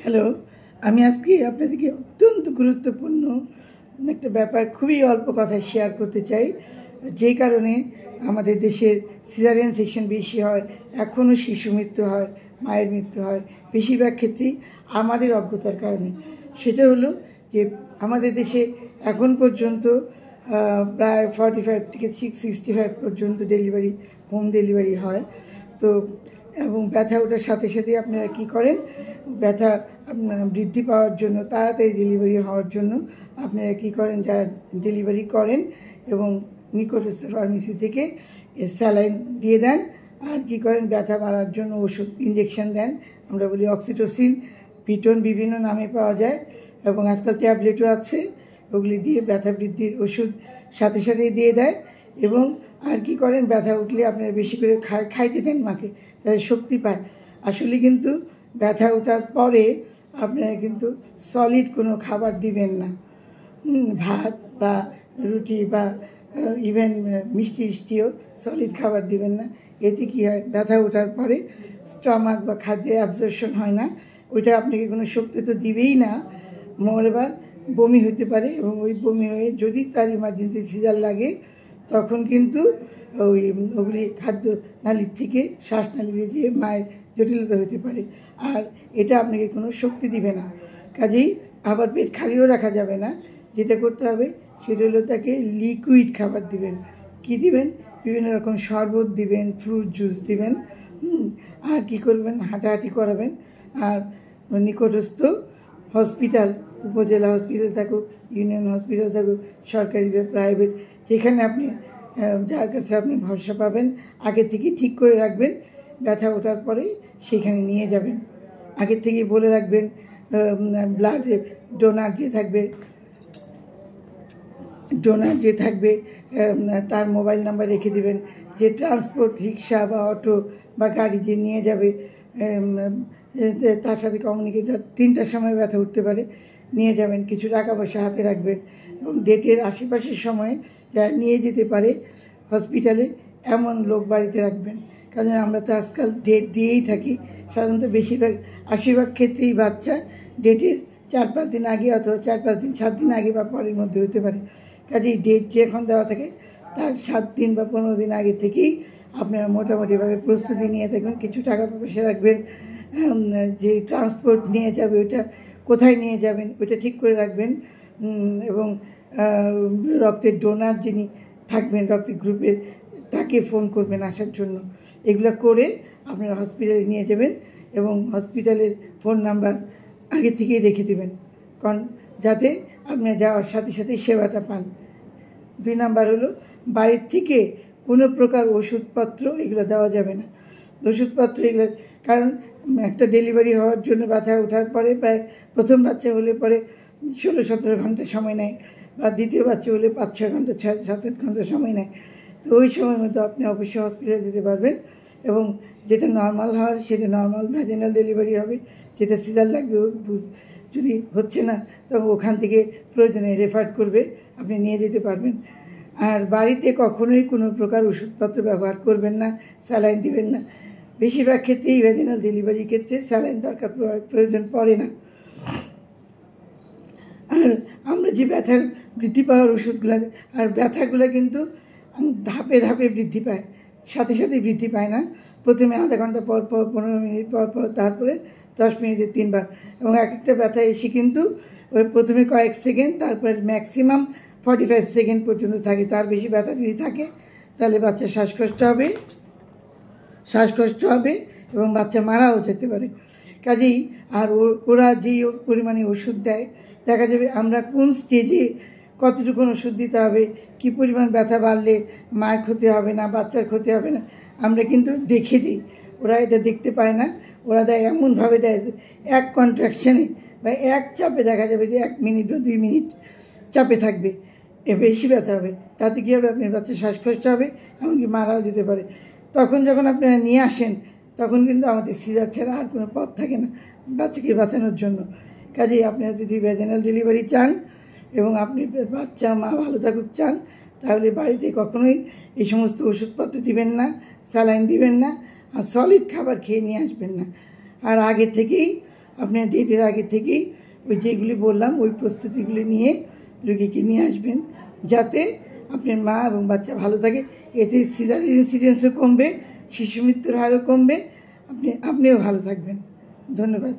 Hello, আমি আজকে আপনাদেরকে অত্যন্ত গুরুত্বপূর্ণ একটা ব্যাপার খুবই অল্প কথায় শেয়ার করতে চাই। যেই কারণে আমাদের দেশের সিজারিয়ান সেকশন বেশি হয়, এখনও শিশু মৃত্যু হয়, মায়ের মৃত্যু হয়, বেশিরভাগ ক্ষেত্রেই আমাদের অজ্ঞতার কারণে। সেটা হলো যে আমাদের দেশে এখন পর্যন্ত প্রায় 45 থেকে 65 পর্যন্ত ডেলিভারি, হোম ডেলিভারি হয়। তো এবং ব্যথা ওঠার সাথে সাথে আপনারা কী করেন, ব্যথা বৃদ্ধি পাওয়ার জন্য, তাড়াতাড়ি ডেলিভারি হওয়ার জন্য আপনারা কী করেন, যারা ডেলিভারি করেন এবং নিকটস্থ ফার্মেসি থেকে স্যালাইন দিয়ে দেন। আর কী করেন, ব্যথা বাড়ার জন্য ওষুধ ইঞ্জেকশন দেন, আমরা বলি অক্সিটোসিন, পিটন, বিভিন্ন নামে পাওয়া যায় এবং আজকাল ট্যাবলেটও আছে, ওগুলি দিয়ে ব্যথা বৃদ্ধির ওষুধ সাথে সাথেই দিয়ে দেয়। এবং আর কি করেন, ব্যথা উঠলে আপনারা বেশি করে খাইতে দেন মাকে, যাতে শক্তি পায়। আসলে কিন্তু ব্যথা ওঠার পরে আপনারা কিন্তু সলিড কোনো খাবার দিবেন না, ভাত বা রুটি বা ইভেন মিষ্টিও সলিড খাবার দিবেন না। এতে কী হয়, ব্যথা ওঠার পরে স্টমাক বা খাদ্যে অ্যাবজর্পশন হয় না, ওইটা আপনাকে কোনো শক্তি তো দিবেই না। মোরেবার বমি হতে পারে এবং ওই বমি হয়ে যদি তার ইমার্জেন্সি সিজার লাগে তখন কিন্তু ওগুলি খাদ্য নালীর থেকে শ্বাসনালীতে দিয়ে মায়ের জটিলতা হতে পারে, আর এটা আপনাকে কোনো শক্তি দিবে না। কাজেই আবার পেট খালিও রাখা যাবে না। যেটা করতে হবে সেটা হলো তাকে লিকুইড খাবার দিবেন। কি দিবেন? বিভিন্ন রকম শরবত দিবেন, ফ্রুট জুস দিবেন, আর কি করবেন, হাঁটাহাঁটি করাবেন। আর নিকটস্থ হসপিটাল, উপজেলা হসপিটাল থাকুক, ইউনিয়ন হসপিটাল থাকুক, সরকারি বা প্রাইভেট, যেখানে আপনি যার কাছে আপনি ভরসা পাবেন, আগে থেকে ঠিক করে রাখবেন। ব্যথা ওঠার পরে সেখানে নিয়ে যাবেন। আগের থেকেই বলে রাখবেন, ব্লাড ডোনার যে থাকবে তার মোবাইল নাম্বার রেখে দেবেন। যে ট্রান্সপোর্ট, রিক্সা বা অটো বা গাড়ি যে নিয়ে যাবে তার সাথে কমিউনিকেট, 3টার সময় ব্যথা উঠতে পারে, নিয়ে যাবেন। কিছু টাকা পয়সা হাতে রাখবেন এবং ডেটের আশেপাশের সময়ে যা নিয়ে যেতে পারে হসপিটালে এমন লোক বাড়িতে রাখবেন। কারণ আমরা তো আজকাল ডেট দিয়েই থাকি, সাধারণত বেশিরভাগ 80% ক্ষেত্রেই বাচ্চা ডেটের 4-5 দিন আগে অথবা 4-5 দিন 7 দিন আগে বা পরের মধ্যে হতে পারে। কাজেই ডেট যে এখন দেওয়া থাকে তার 7 দিন বা 15 দিন আগে থেকেই আপনারা মোটামুটিভাবে প্রস্তুতি নিয়ে থাকবেন। কিছু টাকা পয়সা রাখবেন, যে ট্রান্সপোর্ট নিয়ে যাবে ওইটা কোথায় নিয়ে যাবেন ওইটা ঠিক করে রাখবেন। এবং রক্তের ডোনার যিনি থাকবেন রক্তের গ্রুপের, তাকে ফোন করবেন আসার জন্য। এগুলো করে আপনারা হসপিটালে নিয়ে যাবেন এবং হসপিটালের ফোন নাম্বার আগে থেকেই রেখে দেবেন, কারণ যাতে আপনি যাওয়ার সাথে সাথে সেবাটা পান। 2 নাম্বার হলো, বাড়ির থেকে কোনো প্রকার ওষুধপত্র এগুলো দেওয়া যাবে না। ওষুধপত্র এগুলো, কারণ একটা ডেলিভারি হওয়ার জন্য ব্যথা ওঠার পরে প্রায় প্রথম বাচ্চা হলে পরে 16-17 ঘন্টা সময় নেয়, বা দ্বিতীয় বাচ্চা হলে 5-6 ঘন্টা, 6-7 ঘন্টা সময় নেয়। তো ওই সময়ের মধ্যে আপনি অবশ্যই হসপিটালে যেতে পারবেন এবং যেটা নর্মাল হওয়ার সেটা নর্মাল ভ্যাজিনাল ডেলিভারি হবে। যেটা সিজার লাগবে যদি হচ্ছে না তখন ওখান থেকে প্রয়োজনে রেফার করবে, আপনি নিয়ে যেতে পারবেন। আর বাড়িতে কখনোই কোনো প্রকার ওষুধপত্র ব্যবহার করবেন না, স্যালাইন দিবেন না। বেশিরভাগ ক্ষেত্রেই ভ্যাজিনাল ডেলিভারির ক্ষেত্রে স্যালাইন দরকার প্রয়োজন পড়ে না। আর আমরা যে ব্যথার বৃদ্ধি পাওয়ার ওষুধগুলো, আর ব্যথাগুলো কিন্তু ধাপে ধাপে বৃদ্ধি পায়, সাথে সাথে বৃদ্ধি পায় না। প্রথমে আধা ঘন্টা পর পর, 15 মিনিট পর পর, তারপরে 10 মিনিটে 3 বার। এবং এক একটা ব্যথা এসে কিন্তু ওই প্রথমে কয়েক সেকেন্ড, তারপরে ম্যাক্সিমাম 45 সেকেন্ড পর্যন্ত থাকে। তার বেশি ব্যথা যদি থাকে তাহলে বাচ্চার শ্বাসকষ্ট হবে এবং বাচ্চা মারাও যেতে পারে। কাজেই আর ওরা যেই পরিমাণে ওষুধ দেয়, দেখা যাবে আমরা কোন স্টেজে কতটুকু ওষুধ দিতে হবে, কী পরিমাণ ব্যথা বাড়লে মায়ের ক্ষতি হবে না, বাচ্চার ক্ষতি হবে না, আমরা কিন্তু দেখে দিই। ওরা এটা দেখতে পায় না। ওরা দেয় এমনভাবে দেয় যে এক কন্ট্রাকশানে বা এক চাপে দেখা যাবে যে 1 মিনিট বা 2 মিনিট চাপে থাকবে, বেশি ব্যথা হবে। তাতে কী হবে, আপনার বাচ্চার শ্বাসকষ্ট হবে, এমনকি মারাও যেতে পারে। তখন যখন আপনারা নিয়ে আসেন তখন কিন্তু আমাদের সিজার ছাড়া আর কোনো পথ থাকে না বাচ্চাকে বাঁচানোর জন্য। কাজেই আপনারা যদি ভ্যাজিনাল ডেলিভারি চান এবং আপনি বাচ্চা মা ভালো থাকুক চান, তাহলে বাড়িতে কখনোই এই সমস্ত ওষুধপত্র দিবেন না, স্যালাইন দিবেন না, আর সলিড খাবার খেয়ে নিয়ে আসবেন না। আর আগে থেকেই আপনার ডেটের আগে থেকেই ওই যেগুলি বললাম ওই প্রস্তুতিগুলি নিয়ে রোগীকে নিয়ে আসবেন, যাতে আপনার মা এবং বাচ্চা ভালো থাকে। এতে সিজারিয়ান ইনসিডেন্সও কমবে, শিশু মৃত্যুর হারও কমবে, আপনিও ভালো থাকবেন। ধন্যবাদ।